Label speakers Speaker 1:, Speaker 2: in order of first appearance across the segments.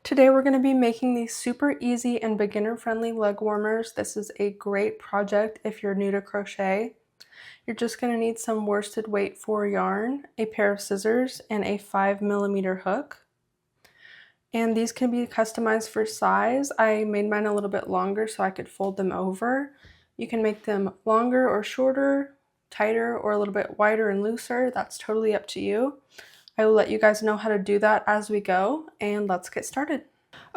Speaker 1: Today we're going to be making these super easy and beginner-friendly leg warmers. This is a great project if you're new to crochet. You're just going to need some worsted weight 4 yarn, a pair of scissors, and a 5mm hook. And these can be customized for size. I made mine a little bit longer so I could fold them over. You can make them longer or shorter, tighter or a little bit wider and looser. That's totally up to you. I will let you guys know how to do that as we go, and let's get started.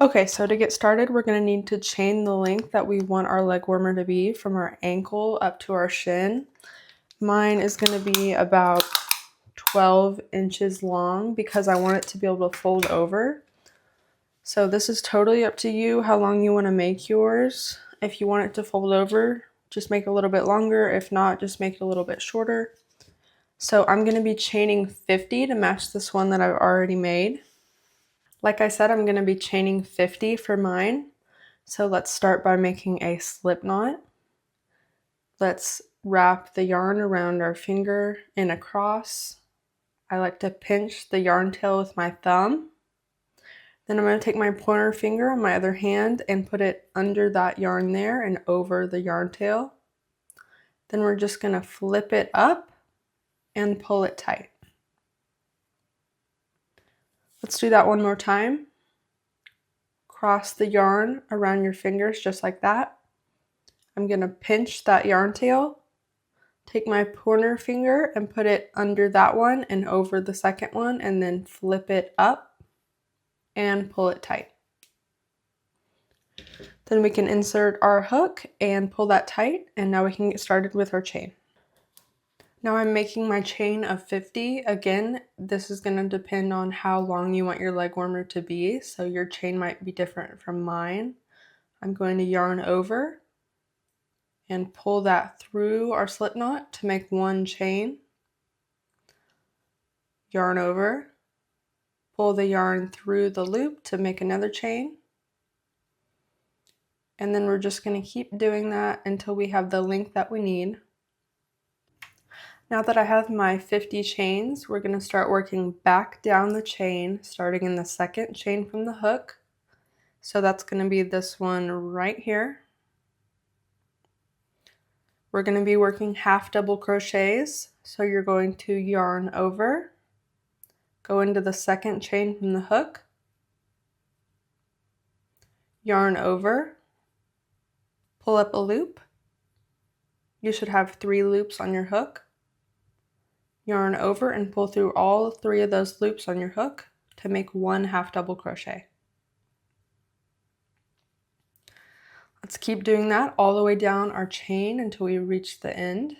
Speaker 1: Okay, so to get started, we're going to need to chain the length that we want our leg warmer to be from our ankle up to our shin. Mine is going to be about 12 inches long because I want it to be able to fold over. So this is totally up to you how long you want to make yours. If you want it to fold over, just make it a little bit longer. If not, just make it a little bit shorter. So I'm going to be chaining 50 to match this one that I've already made. Like I said, I'm going to be chaining 50 for mine. So let's start by making a slip knot. Let's wrap the yarn around our finger in a cross. I like to pinch the yarn tail with my thumb. Then I'm going to take my pointer finger on my other hand and put it under that yarn there and over the yarn tail. Then we're just going to flip it up and pull it tight. Let's do that one more time. Cross the yarn around your fingers just like that. I'm going to pinch that yarn tail, take my pointer finger and put it under that one and over the second one, and then flip it up and pull it tight. Then we can insert our hook and pull that tight, and now we can get started with our chain. Now I'm making my chain of 50. Again, this is going to depend on how long you want your leg warmer to be, so your chain might be different from mine. I'm going to yarn over and pull that through our slip knot to make one chain. Yarn over, pull the yarn through the loop to make another chain. And then we're just going to keep doing that until we have the length that we need. Now that I have my 50 chains, we're going to start working back down the chain, starting in the second chain from the hook. So that's going to be this one right here. We're going to be working half double crochets. So you're going to yarn over, go into the second chain from the hook, yarn over, pull up a loop. You should have 3 loops on your hook. Yarn over and pull through all 3 of those loops on your hook to make one half double crochet. Let's keep doing that all the way down our chain until we reach the end.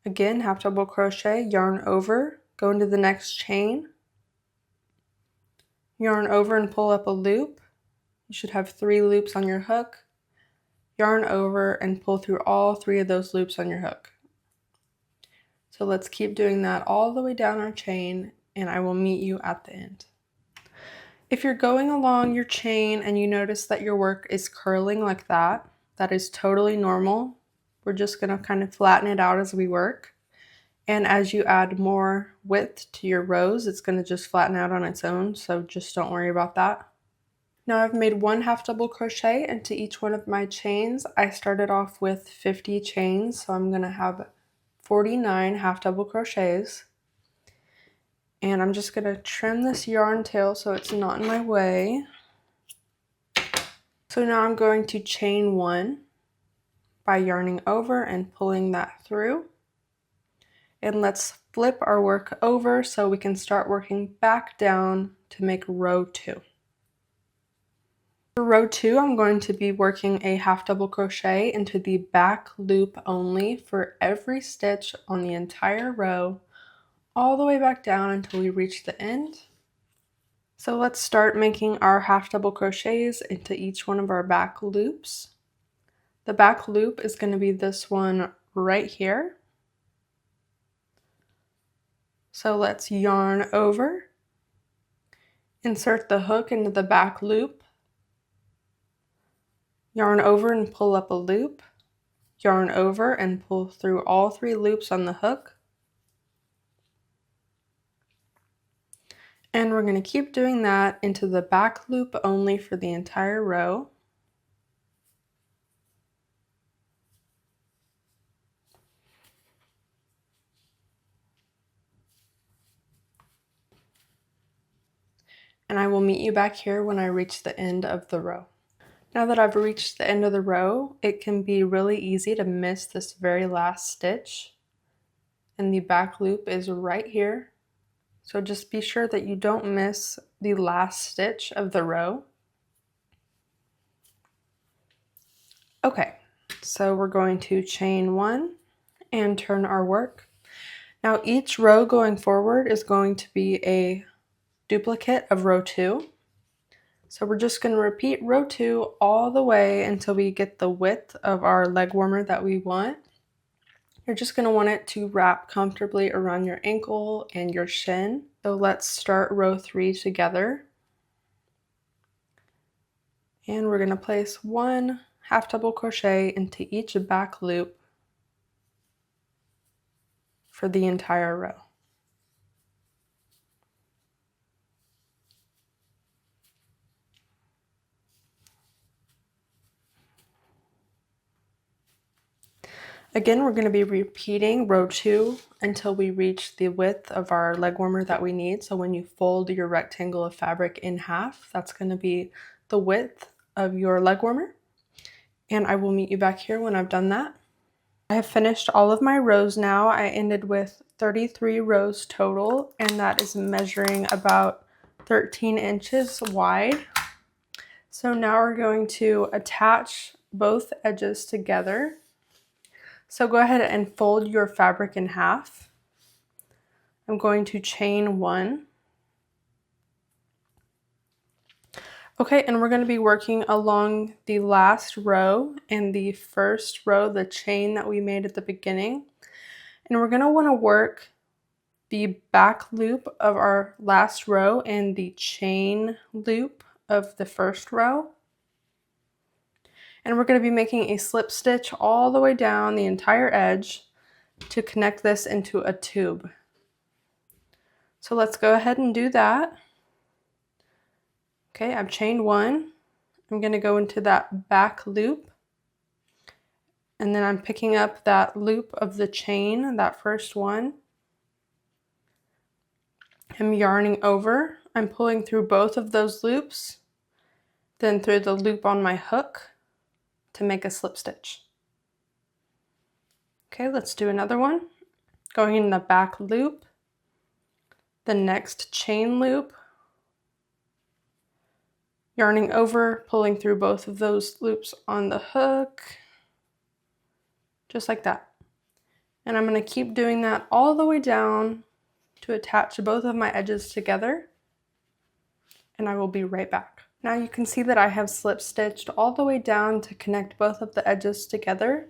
Speaker 1: Again, half double crochet, yarn over, go into the next chain, yarn over and pull up a loop. You should have 3 loops on your hook. Yarn over and pull through all 3 of those loops on your hook. So let's keep doing that all the way down our chain, and I will meet you at the end. If you're going along your chain and you notice that your work is curling like that, that is totally normal. We're just going to kind of flatten it out as we work. And as you add more width to your rows, it's going to just flatten out on its own, so just don't worry about that. Now I've made one half double crochet into each one of my chains. I started off with 50 chains, so I'm going to have 49 half double crochets. And I'm just going to trim this yarn tail so it's not in my way. So now I'm going to chain 1 by yarning over and pulling that through. And let's flip our work over so we can start working back down to make row 2. For row 2, I'm going to be working a half double crochet into the back loop only for every stitch on the entire row, all the way back down until we reach the end. So let's start making our half double crochets into each one of our back loops. The back loop is going to be this one right here. So let's yarn over, insert the hook into the back loop, yarn over and pull up a loop, yarn over and pull through all 3 loops on the hook, And we're going to keep doing that into the back loop only for the entire row. And I will meet you back here when I reach the end of the row. Now that I've reached the end of the row, it can be really easy to miss this very last stitch. And the back loop is right here. So just be sure that you don't miss the last stitch of the row. Okay, so we're going to chain 1 and turn our work. Now each row going forward is going to be a duplicate of row 2. So we're just going to repeat row 2 all the way until we get the width of our leg warmer that we want. You're just going to want it to wrap comfortably around your ankle and your shin. So let's start row 3 together. And we're going to place 1 half double crochet into each back loop for the entire row. Again, we're going to be repeating row 2 until we reach the width of our leg warmer that we need. So when you fold your rectangle of fabric in half, that's going to be the width of your leg warmer. And I will meet you back here when I've done that. I have finished all of my rows now. I ended with 33 rows total, and that is measuring about 13 inches wide. So now we're going to attach both edges together. So go ahead and fold your fabric in half. I'm going to chain 1. Okay, and we're going to be working along the last row and the first row, the chain that we made at the beginning. And we're going to want to work the back loop of our last row and the chain loop of the first row. And we're going to be making a slip stitch all the way down the entire edge to connect this into a tube. So let's go ahead and do that. Okay, I've chained 1. I'm going to go into that back loop. And then I'm picking up that loop of the chain, that first one. I'm yarning over. I'm pulling through both of those loops, then through the loop on my hook to make a slip stitch. Okay, let's do another one. Going in the back loop, the next chain loop, yarning over, pulling through both of those loops on the hook, just like that. And I'm going to keep doing that all the way down to attach both of my edges together, and I will be right back. Now you can see that I have slip stitched all the way down to connect both of the edges together.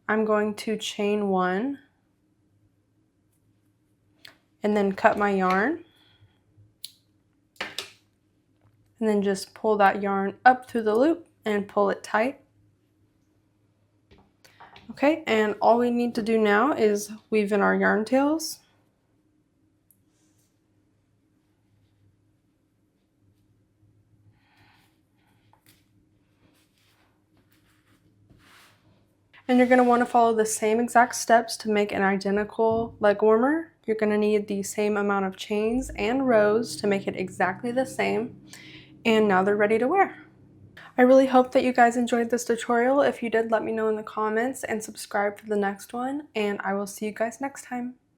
Speaker 1: I'm going to chain 1 and then cut my yarn, and then just pull that yarn up through the loop and pull it tight. Okay, and all we need to do now is weave in our yarn tails. And you're going to want to follow the same exact steps to make an identical leg warmer. You're going to need the same amount of chains and rows to make it exactly the same. And now they're ready to wear. I really hope that you guys enjoyed this tutorial. If you did, let me know in the comments and subscribe for the next one. And I will see you guys next time.